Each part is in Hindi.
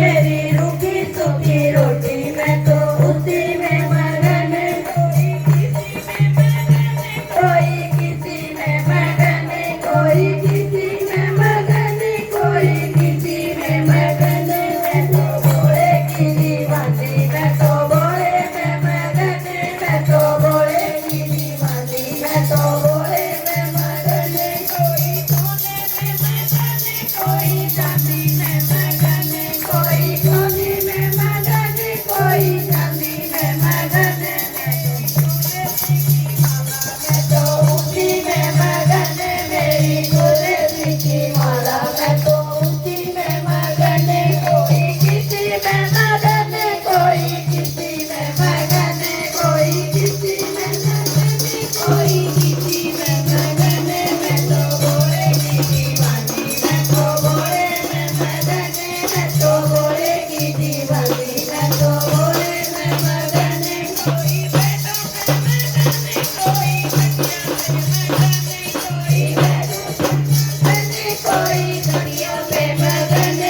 मेरी रूखी सूखी रोटी मैं तो उसी में मगन कोई किसी में मगन कोई किसी में मगन कोई किसी में मगन मैं तो भोले की दीवानी मैं तो भोले में मगन मैं तो भोले की दीवानी मैं तो भोले में मगन कोई सोने में मगन कोई चांदी में मगन कोई सोने में मगन कोई चांदी में मगन मैं तो उसी में मगन मेरी तुलसी की माला मैं तो उसी में मगन कोई किसी में मगन कोई किसी में मगन कोई किसी में मगन कोई किसी में मगन मैं तो भोले की दीवानी मैं तो भोले में मगन मैं तो भोले की दीवानी मैं तो भोले में मगन कोई बैठो में मगन कोई बच्चा में मगन कोई बैठो कोई दुनिया पे मगन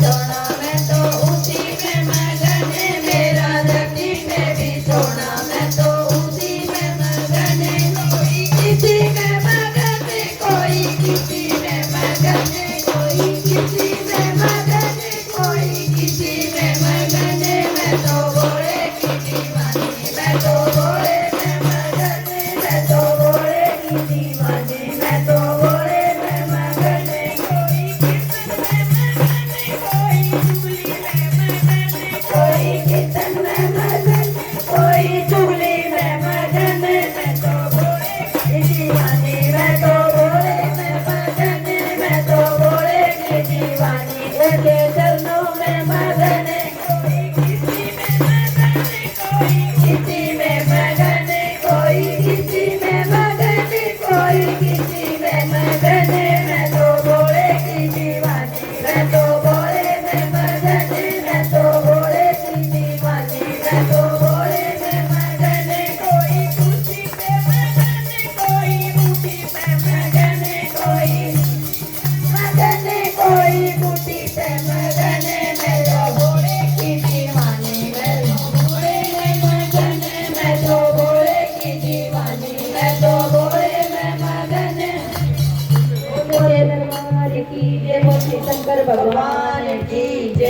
सोना मैं तो उसी में मगन मेरा धरती में भी सोना मैं तो उसी में मगन कोई किसी में मगन कोई किसी में मगन कोई किसी में मगन कोई किसी में मगन मैं तो भोले की दीवानी मैं तो भोले में मगन मैं तो भोले की दीवानी मैं तो भोले में मगन कोई कीर्तन में मगन कोई चुगली में मगन कोई कीर्तन में मगन कोई चुगली में मगन मैं तो भोले की दीवानी मैं तो भोले में मगन मैं तो भोले की दीवानी के चरणों में मगन कोई किसी में मगन कोई किसी में मगन कोई किसी में मगन कोई किसी में मगन मैं तो भोले की दीवानी मैं तो भोले में मगन मैं तो भोले की दीवानी मैं तो भोले में मगन कोई खुशी पे मगन कोई बूटी पे मगन कोई मगन कोई बूटी पे मगन मैं तो भोले की दीवानी मैं तो भोले में मगन मैं तो भोले की दीवानी मैं तो भोले में मगन बोले दरबार की जय बोले शंकर भगवान की जय।